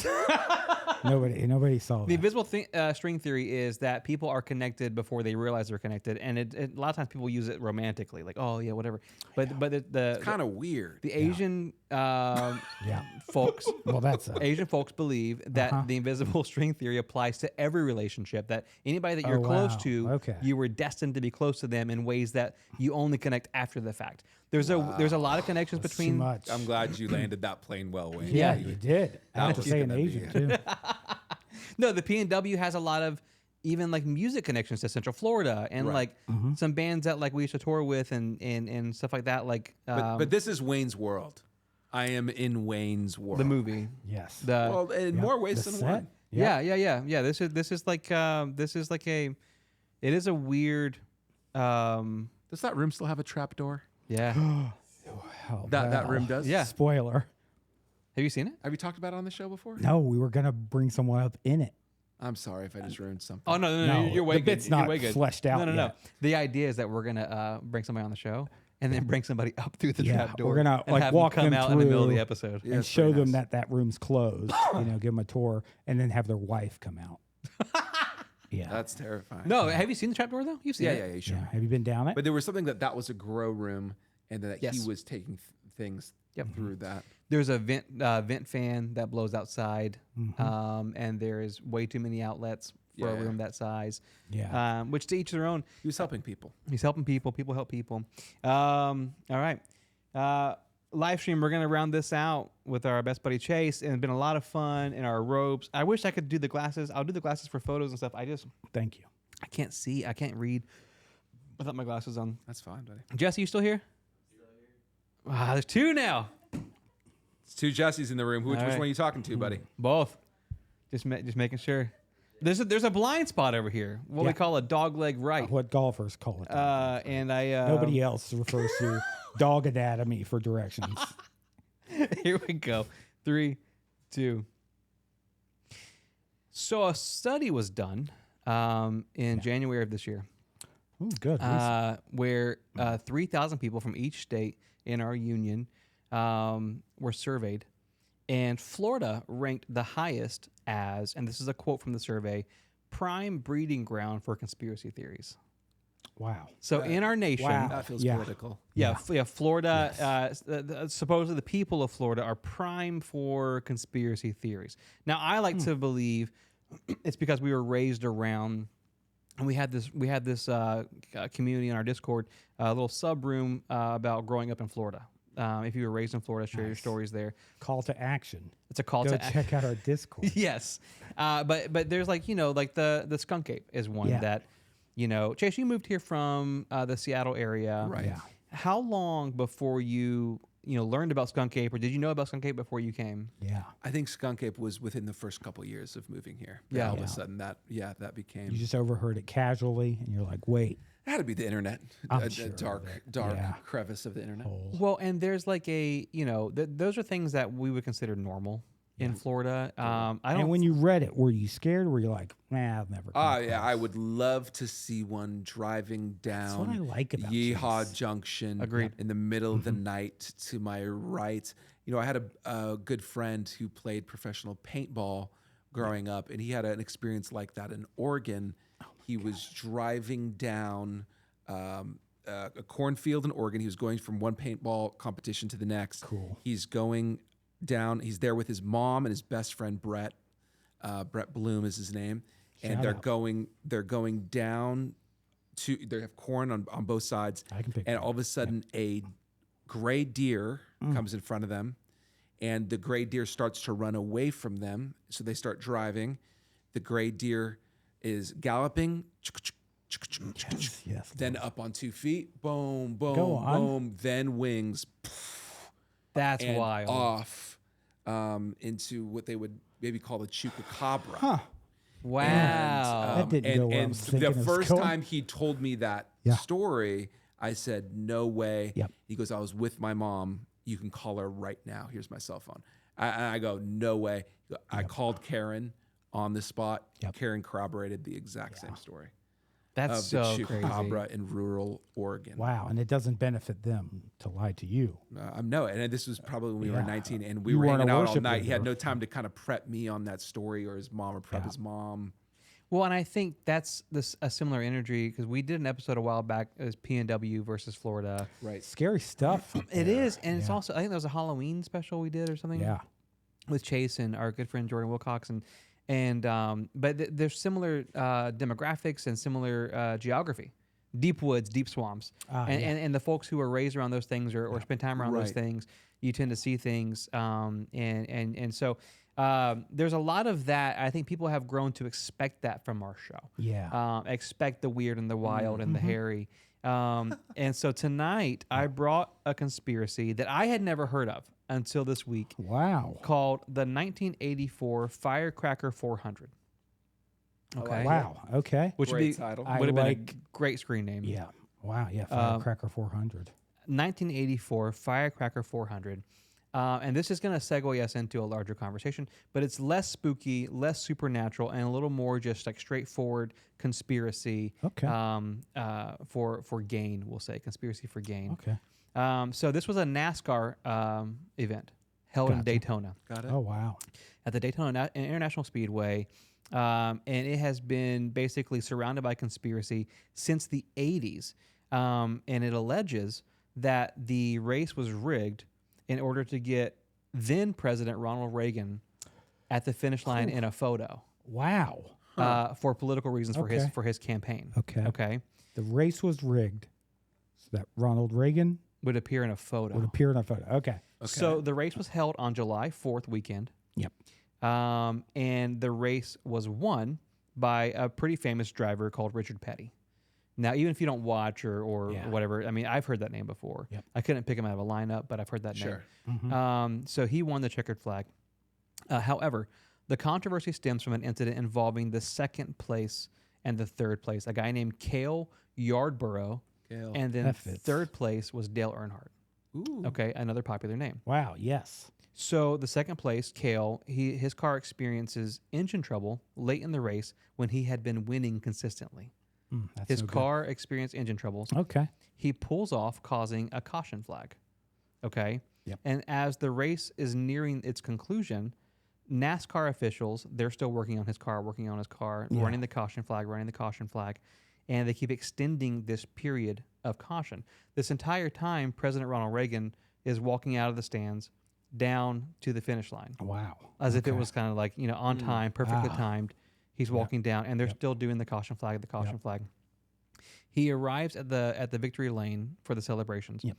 Nobody saw
The
that.
invisible string theory is that people are connected before they realize they're connected, and a lot of times people use it romantically, like oh yeah, whatever. But the
Kind of weird.
the Asian
Yeah.
folks.
Well, that's
Asian folks believe that the invisible string theory applies to every relationship. That anybody that you're close
wow.
to,
Okay.
you were destined to be close to them in ways that you only connect after the fact. There's a lot of connections
too
between.
much.
I'm glad you landed that plane well, Wayne.
Yeah, you did. I have to
was
say in
gonna be
Asian
it.
too.
No, the P&W has a lot of even like music connections to Central Florida and like some bands that like we used to tour with and stuff like that. Like
But this is Wayne's World. I am in Wayne's World.
the movie.
Yes.
Well, in more ways
The
than
set?
one.
Yeah. This is like a It is a weird.
Does that room still have a trap door?
Yeah.
Oh,
That
wow.
room does?
Yeah.
Spoiler.
Have you seen it?
Have you talked about it on the show before?
No, we were gonna bring someone up in it.
I'm sorry if I just ruined something.
Oh no,
No,
you're way
the
good.
bit's
You're
not
way good.
fleshed out
No.
yet.
The idea is that we're gonna bring somebody on the show and then bring somebody up through the
Yeah,
trap door.
we're gonna,
and
like,
have
walk
them come
them
out in the middle of the
through
episode.
Yeah,
and
it's
show
very
them
nice.
that room's closed. Give them a tour, and then have their wife come out. Yeah.
That's terrifying.
No, have you seen the trap door though? You've seen
Yeah,
it.
yeah, sure.
Yeah. Have you been down it?
But there was something that was a grow room, and that
Yes.
he was taking things through that.
There's a vent fan that blows outside, and there is way too many outlets for a
Yeah.
room that size.
Yeah.
Which to each their own.
He was helping people.
He's helping people. People help people. All right. Live stream, we're going to round this out with our best buddy Chase. And it's been a lot of fun in our robes. I wish I could do the glasses. I'll do the glasses for photos and stuff.
Thank you.
I can't see. I can't read without my glasses on.
That's fine, buddy.
Jesse, you still here? Wow, there's two now.
It's two Jessies in the room. Which
All right.
one are you talking to, buddy?
Both. Just making sure. There's a blind spot over here. What we
Yeah.
call a dog leg right.
What golfers call it.
And I
Nobody else refers to dog anatomy for directions.
Here we go. 3, 2. So a study was done in January of this year,
Ooh, good.
where 3,000 people from each state in our union were surveyed, and Florida ranked the highest as, and this is a quote from the survey, prime breeding ground for conspiracy theories.
Wow.
So in our nation,
Wow.
That feels
Yeah.
political.
Yeah, Florida. Supposedly, the people of Florida are prime for conspiracy theories. Now, I like to believe it's because we were raised around, and we had this community in our Discord, a little sub room about growing up in Florida. If you were raised in Florida, share your stories there.
Call to action.
It's a call
Go
to
check out our Discord.
Yes, but there's like the skunk ape is one
Yeah.
that Chase, you moved here from the Seattle area,
Right.
Yeah.
How long before you learned about skunk ape, or did you know about skunk ape before you came?
Yeah.
I think skunk ape was within the first couple years of moving here.
Yeah.
All of
Yeah.
a sudden that became.
You just overheard it casually, and you're like, wait.
It had to be the internet.
I'm
A
sure
dark
of it.
dark
Yeah.
crevice of the internet.
Well, and there's like those are things that we would consider normal in Florida. I
And
don't.
when you read it, were you scared? Were you like, nah, I've never.
Oh yeah, I would love to see one driving down
what I like about
Yeehaw
Chase.
Junction.
Agreed.
In the middle of the night to my right. I had a good friend who played professional paintball growing up, and he had an experience like that in Oregon. He was driving down a cornfield in Oregon. He was going from one paintball competition to the next.
Cool.
He's going down. He's there with his mom and his best friend Brett. Brett Bloom is his name, and
Shout
they're
out.
going down to. They have corn on both sides,
I can picture
and all of a sudden a gray deer comes in front of them, and the gray deer starts to run away from them. So they start driving. The gray deer is galloping.
Yes.
Then up on 2 feet, boom, boom,
Go on.
boom. Then wings,
that's
and
wild.
off into what they would maybe call the chupacabra.
Huh.
Wow.
That didn't go where I
And
was
the
thinking it was
first
going.
time he told me that
Yeah.
story, I said, "No way."
Yep.
He goes, "I was with my mom. You can call her right now. Here's my cell phone." I go, "No way." I called Karen on the spot.
Yep.
Karen corroborated the exact same story
That's
of
so
the
crazy.
chupacabra in rural Oregon.
Wow. And it doesn't benefit them to lie to you.
No, and this was probably when we were
Yeah.
19, and we
You
were
weren't
hanging
a
out all
worship
night. He had
leader.
no time to kind of prep me on that story, or his mom, or prep his mom.
Well, and I think that's a similar energy because we did an episode a while back as PNW versus Florida.
Right.
Scary stuff.
It is, and it's also I think there was a Halloween special we did or something.
Yeah.
With Chase and our good friend Jordan Wilcox, but there's similar demographics and similar geography, deep woods, deep swamps, and the folks who are raised around those things or spend time around those
Right.
things, you tend to see things, and so there's a lot of that. I think people have grown to expect that from our show.
Yeah.
Expect the weird and the wild and the hairy. And so tonight I brought a conspiracy that I had never heard of until this week
Wow.
called the 1984 Firecracker 400. Okay.
Wow. Okay.
Which would
Great
be
title.
I
would have been a
like-
great screen name.
Yeah. Wow. Yeah. Firecracker 400.
1984 Firecracker 400. And this is going to segue us into a larger conversation, but it's less spooky, less supernatural, and a little more just like straightforward conspiracy.
Okay.
For gain, we'll say conspiracy for gain.
Okay.
So this was a NASCAR event held in
Gotcha.
Daytona
Got it.
Oh, wow.
at the Daytona International Speedway. And it has been basically surrounded by conspiracy since the 80s. And it alleges that the race was rigged in order to get then President Ronald Reagan at the finish line in a photo
Wow.
for political reasons
Okay.
for his campaign.
Okay.
Okay.
The race was rigged so that Ronald Reagan
Would appear in a photo.
would appear in a photo. Okay.
So the race was held on July 4th weekend.
Yep.
And the race was won by a pretty famous driver called Richard Petty. Now, even if you don't watch or
Yeah.
whatever, I mean, I've heard that name before.
Yep.
I couldn't pick him out of a lineup, but I've heard that
Sure.
name. So he won the checkered flag. However, the controversy stems from an incident involving the second place and the third place, a guy named Cale Yardborough,
Cale.
and then
That fits.
third place was Dale Earnhardt.
Ooh.
Okay, another popular name.
Wow. Yes.
So the second place, Cale, his car experiences engine trouble late in the race when he had been winning consistently.
That's
His
no good.
car experienced engine troubles.
Okay.
He pulls off, causing a caution flag. Okay?
Yep.
And as the race is nearing its conclusion, NASCAR officials, they're still working on his car,
Yeah.
running the caution flag, and they keep extending this period of caution. This entire time, President Ronald Reagan is walking out of the stands down to the finish line
Wow.
as if it
Okay.
was kind of like, on time, perfectly
Ah.
timed. He's walking down, and they're still doing the caution flag, He arrives at the victory lane for the celebrations.
Yep.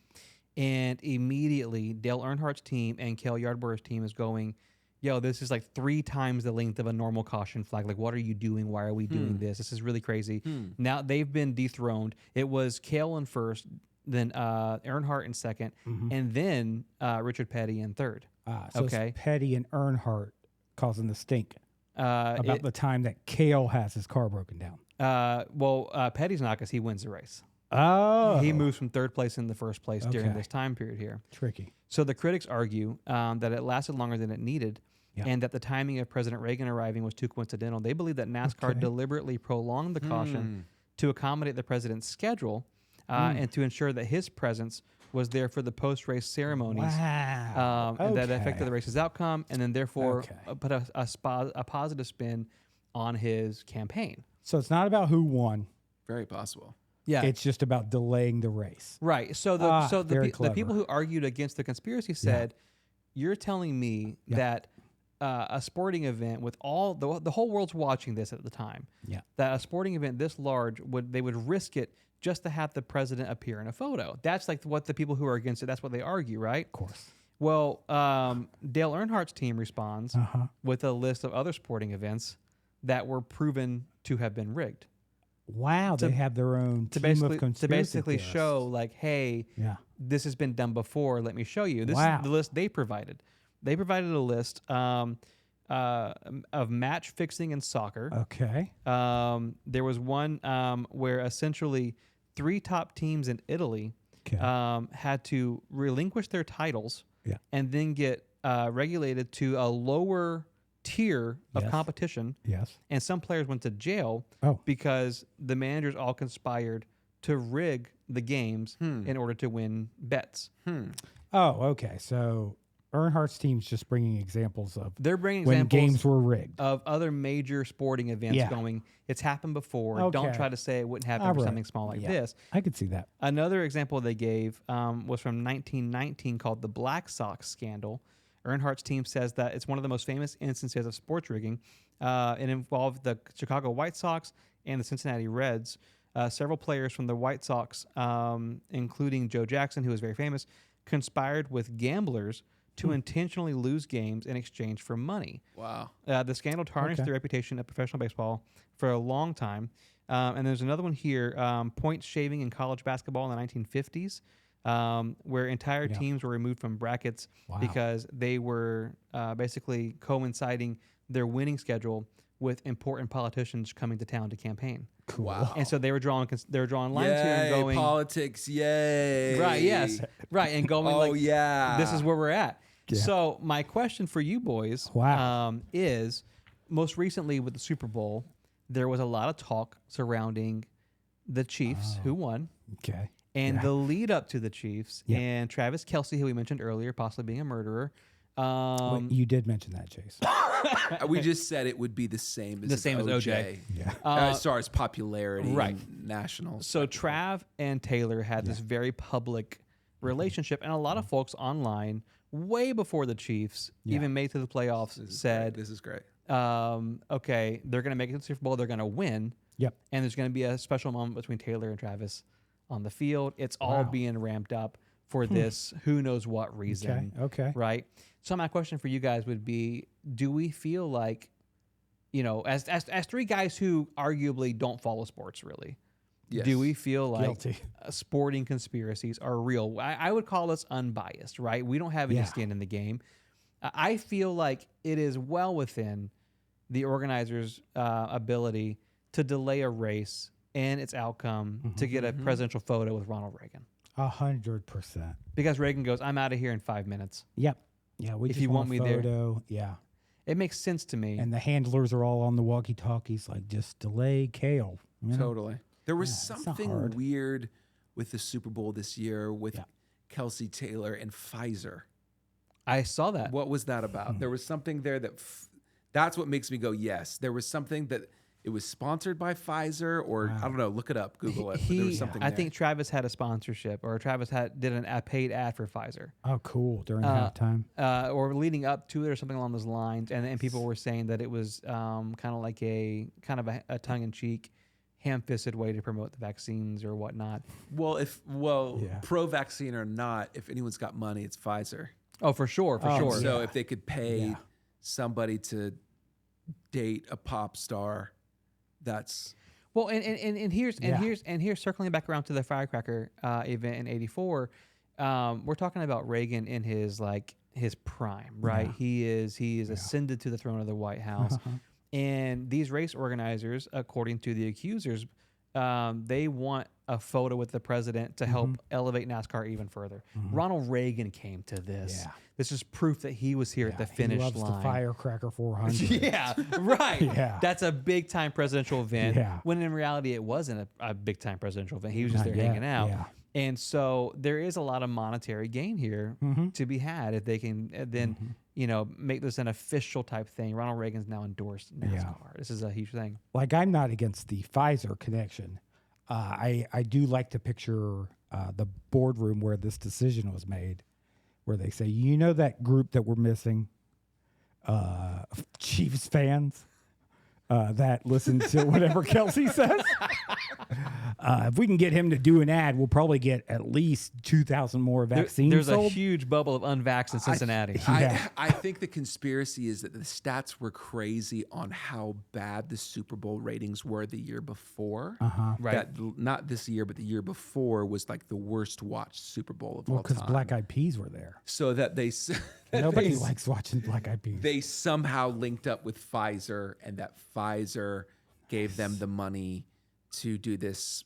And immediately, Dale Earnhardt's team and Cale Yardborough's team is going, yo, this is like 3 times the length of a normal caution flag. Like, what are you doing? Why are we doing this? This is really crazy. Now they've been dethroned. It was Cale in first, then Earnhardt in second, and then Richard Petty in third.
So
Okay.
it's Petty and Earnhardt causing the stink about
It-
the time that Cale has his car broken down.
Petty's not because he wins the race.
Oh.
He moves from third place into first place during
Okay.
this time period here.
Tricky.
So the critics argue that it lasted longer than it needed,
Yeah.
and that the timing of President Reagan arriving was too coincidental. They believe that NASCAR
Okay.
deliberately prolonged the caution to accommodate the president's schedule and to ensure that his presence was there for the post-race ceremonies.
Wow.
And that
Okay.
affected the race's outcome, and then therefore
Okay.
put a positive spin on his campaign.
So it's not about who won.
Very possible.
Yeah,
It's just about delaying the race.
right. So the
Very
the people
clever.
who argued against the conspiracy said, "You're telling me that a sporting event with all the whole world's watching this at the time,
Yeah.
that a sporting event this large would risk it just to have the president appear in a photo." That's like what the people who are against it. That's what they argue, right?
Of course.
Well, Dale Earnhart's team responds
Uh-huh.
with a list of other sporting events that were proven to have been rigged.
Wow. They have their own
To
team
basically
of conspiracy theorists.
show like, hey,
Yeah.
this has been done before. Let me show you. This
Wow.
is the list they provided. They provided a list of match fixing in soccer.
Okay.
There was one where essentially 3 top teams in Italy
Okay.
had to relinquish their titles
Yeah.
and then get regulated to a lower tier of
Yes.
competition.
Yes.
And some players went to jail
Oh.
because the managers all conspired to rig the games in order to win bets.
Oh, okay. So Earnhardt's team's just bringing examples of
They're bringing
when
examples
games were rigged.
of other major sporting events
Yeah.
going, it's happened before. Don't
Okay.
try to say it wouldn't happen
All
for
right.
something small like
Yeah.
this.
I could see that.
Another example they gave was from 1919 called the Black Sox scandal. Earnhardt's team says that it's one of the most famous instances of sports rigging. It involved the Chicago White Sox and the Cincinnati Reds. Several players from the White Sox, including Joe Jackson, who was very famous, conspired with gamblers to intentionally lose games in exchange for money.
Wow.
The scandal tarnished
Okay.
the reputation of professional baseball for a long time. And there's another one here, point shaving in college basketball in the 1950s, where entire teams were removed from brackets
Wow.
because they were basically coinciding their winning schedule with important politicians coming to town to campaign.
Cool.
Wow.
And so they were drawing lines here and going
politics, yay.
right, yes, right, and going
Oh,
like,
yeah.
this is where we're at.
Yeah.
So my question for you boys,
Wow.
is most recently with the Super Bowl, there was a lot of talk surrounding the Chiefs who won.
Okay.
And
Yeah.
the lead up to the Chiefs
Yeah.
and Travis Kelce, who we mentioned earlier, possibly being a murderer.
Wait, you did mention that, Chase.
We just said it would be the same as
OJ.
Yeah.
Yeah.
As far as popularity,
right.
and nationals.
So Trav and Taylor had this very public relationship, and a lot of folks online, way before the Chiefs even made it to the playoffs, said,
This is great.
okay, they're going to make it to the Super Bowl, they're going to win,
Yep.
and there's going to be a special moment between Taylor and Travis on the field. It's all being ramped up for this who knows what reason.
Okay.
Right? So my question for you guys would be, do we feel like, as three guys who arguably don't follow sports really,
Yes.
do we feel like
Guilty.
sporting conspiracies are real? I would call us unbiased, right? We don't have any skin in the game. I feel like it is well within the organizers' ability to delay a race and its outcome to get a presidential photo with Ronald Reagan.
100%.
Because Reagan goes, I'm out of here in 5 minutes.
Yep. Yeah. We
If
just
you want
a
me there.
photo. Yeah.
It makes sense to me.
And the handlers are all on the walkie-talkies, like just delay Kale. You know?
Totally. There was
it's not
something
hard.
weird with the Super Bowl this year with Kelsey Taylor and Pfizer.
I saw that.
What was that about? There was something there that's what makes me go, yes. There was something that it was sponsored by Pfizer, or I don't know, look it up, Google it. But there was something
I
there.
think Travis had a sponsorship, or Travis did a paid ad for Pfizer.
Oh, cool. During halftime.
Or leading up to it, or something along those lines, and people were saying that it was kind of like a tongue-in-cheek, ham-fisted way to promote the vaccines or whatnot.
Well, pro-vaccine or not, if anyone's got money, it's Pfizer.
Oh, for sure, for sure.
So if they could pay somebody to date a pop star, that's
well, and here's circling back around to the firecracker event in '84. We're talking about Reagan in his prime, right? He is ascended to the throne of the White House. And these race organizers, according to the accusers, they want a photo with the president to help elevate NASCAR even further. Ronald Reagan came to this.
Yeah.
This is proof that he was here at the finish
he loves
line.
the Firecracker 400.
Yeah, right.
Yeah.
That's a big time presidential event.
Yeah.
When in reality, it wasn't a big time presidential event. He was just
Not
there
yet,
hanging out.
yeah.
And so there is a lot of monetary gain here to be had if they can then make this an official type thing. Ronald Reagan's now endorsed NASCAR.
Yeah.
This is a huge thing.
Like, I'm not against the Pfizer connection. I do like to picture the boardroom where this decision was made, where they say, that group that we're missing, Chiefs fans that listen to whatever Kelsey says. If we can get him to do an ad, we'll probably get at least 2,000 more vaccines
There's
sold.
a huge bubble of unvaxxed in Cincinnati.
I think the conspiracy is that the stats were crazy on how bad the Super Bowl ratings were the year before.
Right.
That not this year, but the year before was like the worst watched Super Bowl of all
Because
time.
Black Eyed Peas were there.
So that they
Nobody likes watching Black Eyed Peas.
they somehow linked up with Pfizer, and that Pfizer gave them the money to do this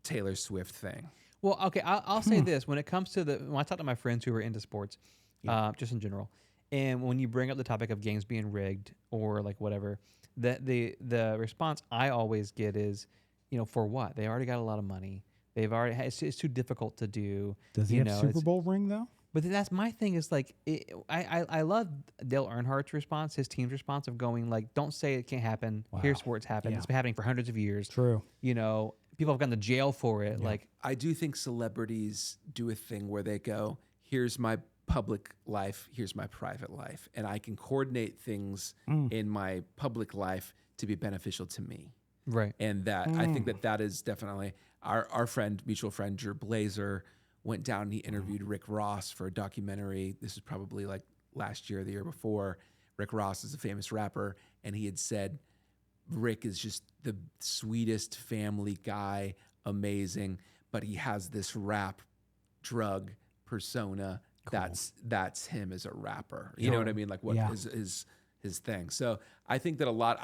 Taylor Swift thing.
Well, okay, I'll say this. When it comes to when I talk to my friends who are into sports, just in general, and when you bring up the topic of games being rigged or like whatever, the response I always get is, for what? They already got a lot of money. They've already it's too difficult to do.
Does he have a Super Bowl ring, though?
But that's my thing is like, I love Dale Earnhardt's response, his team's response of going like, don't say it can't happen.
Wow.
Here's where it's happened.
Yeah.
It's been happening for hundreds of years.
True.
People have gone to jail for it.
Yeah.
Like,
I do think celebrities do a thing where they go, here's my public life, here's my private life, and I can coordinate things in my public life to be beneficial to me.
right.
And that I think that is definitely our friend, mutual friend, Drew Blazer, went down and he interviewed Rick Ross for a documentary. This is probably like last year or the year before. Rick Ross is a famous rapper, and he had said Rick is just the sweetest family guy, amazing, but he has this rap drug persona. Cool. That's him as a rapper. You know what I mean? Like what his his thing. So I think that a lot.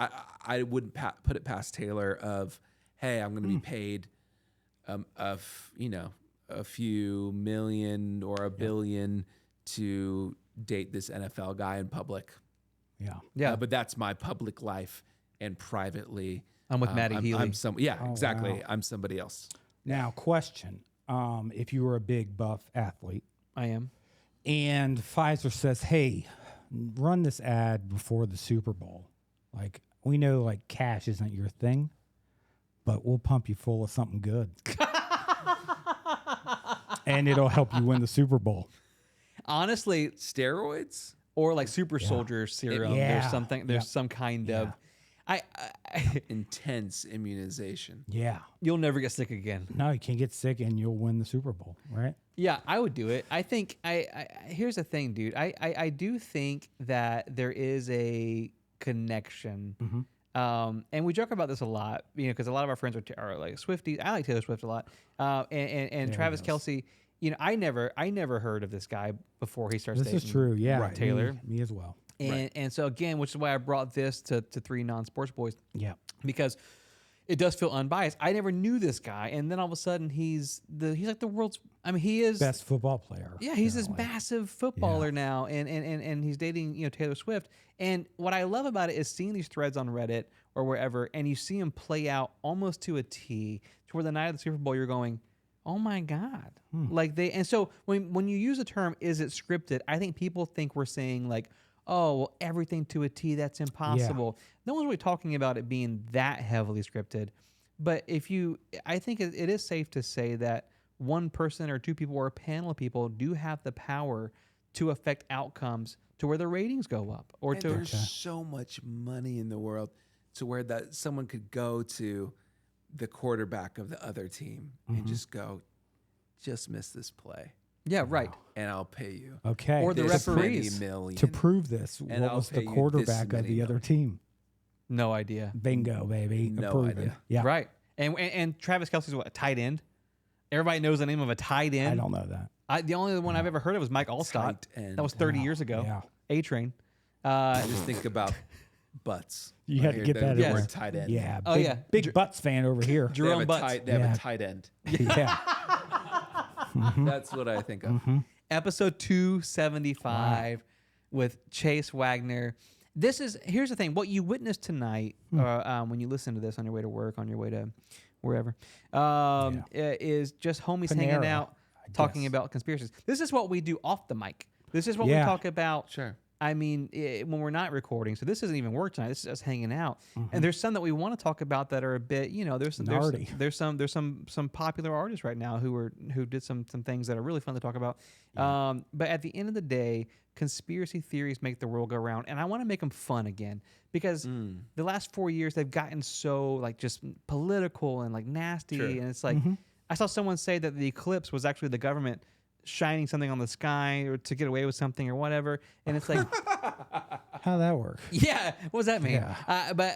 I wouldn't put it past Taylor of, hey, I'm going to be paid of a few million or a billion to date this NFL guy in public.
Yeah.
But that's my public life, and privately,
I'm with Matty Healy.
Exactly.
Wow.
I'm somebody else.
Now, question: if you were a big buff athlete,
I am.
and Pfizer says, "Hey, run this ad before the Super Bowl. Like, we know like cash isn't your thing, but we'll pump you full of something good, and it'll help you win the Super Bowl."
Honestly,
Steroids?
or like super soldier serum.
Yeah.
There's something. There's some kind of. I
Intense immunization.
Yeah.
you'll never get sick again.
No, you can't get sick, and you'll win the Super Bowl, right?
Yeah, I would do it. I think here's the thing, dude. I do think that there is a connection. And we joke about this a lot, because a lot of our friends are like Swifties. I like Taylor Swift a lot. And Travis Kelce, I never heard of this guy before he starts
This
dating
is true. Yeah.
Right.
Taylor.
Me as well.
And so again, which is why I brought this to three non-sports boys,
Yeah.
because it does feel unbiased. I never knew this guy, and then all of a sudden he's like the world's. I mean, he is
Best football player.
Yeah, he's this
apparently.
massive footballer now, and he's dating Taylor Swift. And what I love about it is seeing these threads on Reddit or wherever, and you see him play out almost to a T, to where the night of the Super Bowl you're going, oh my God, and so when you use the term "is it scripted," I think people think we're saying like, oh, well, everything to a T, that's impossible. No one's really talking about it being that heavily scripted. But I think it is safe to say that one person or two people or a panel of people do have the power to affect outcomes to where the ratings go up.
And there's so much money in the world to where that someone could go to the quarterback of the other team and just go, just miss this play.
Yeah, right.
And I'll pay you.
Okay.
Or the
this
referees.
many million.
To prove this,
And
what
I'll
was
pay
the
you this
quarterback of
many
the other
million.
team?
No idea.
Bingo, baby.
No
Proven.
idea.
Yeah.
Right. And Travis Kelce's what, a tight end? Everybody knows the name of a tight end.
I don't know that.
The only one I've ever heard of was Mike Allstott.
Tight end.
That was 30 years ago.
Yeah.
A-Train.
I just think about butts.
You had to get that
the
in
word
there.
tight end.
Yeah.
Oh,
big,
yeah.
Big Butts fan over here.
They have
Jerome
a
Butts.
tight, they have
Yeah.
a tight end.
Yeah.
That's what I think of.
Episode 275 with Chase Wagner. Here's the thing. What you witnessed tonight, when you listen to this on your way to work, on your way to wherever, is just homies hanging
Panera,
out,
I
talking
guess.
about conspiracies. This is what we do off the mic. This is what we
Yeah.
talk about.
Sure.
I mean, when we're not recording, so this isn't even work tonight. This is us hanging out, and there's some that we want to talk about that are a bit,
Nardy.
there's some popular artists right now who did some things that are really fun to talk about. But at the end of the day, conspiracy theories make the world go round, and I want to make them fun again because the last 4 years they've gotten so like just political and like nasty,
Sure.
and it's like I saw someone say that the eclipse was actually the government shining something on the sky or to get away with something or whatever, and it's like
How'd that work?
yeah, what does that mean?
Yeah.
But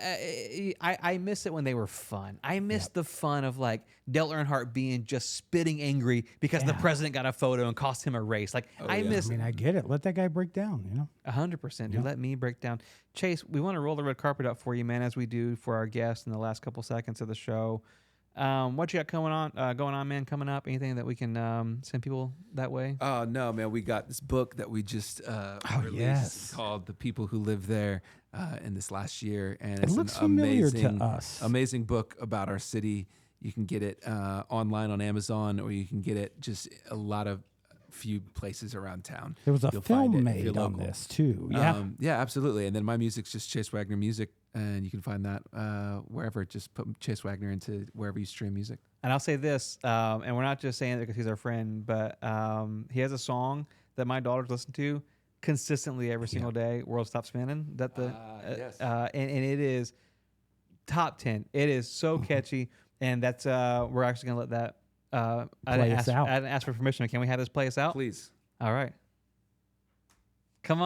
I miss it when they were fun. I miss the fun of like Dale Earnhardt being just spitting angry because the president got a photo and cost him a race. Like I miss
I mean, I get it. Let that guy break down,
100%. Dude, let me break down. Chase, we want to roll the red carpet out for you, man, as we do for our guests in the last couple seconds of the show. What you got going on, man, coming up? Anything that we can send people that way?
Oh no, man! We got this book that we just released
yes.
called "The People Who Live There" in this last year, and
It
it's
looks
an
familiar
amazing,
to us.
amazing book about our city. You can get it online on Amazon, or you can get it just few places around town.
There was a
You'll find
film
it if
made
you're
on
local.
this too. Yeah.
Yeah, absolutely. And then my music's just Chase Wagner Music, and you can find that wherever. Just put Chase Wagner into wherever you stream music.
And I'll say this, and we're not just saying it because he's our friend, but he has a song that my daughters listen to consistently every single day. World Stop Spinning.
Yes.
And it is top 10. It is so catchy, and that's we're actually gonna let that
Play us out.
I didn't ask for permission. Can we have this play us out?
Please.
All right.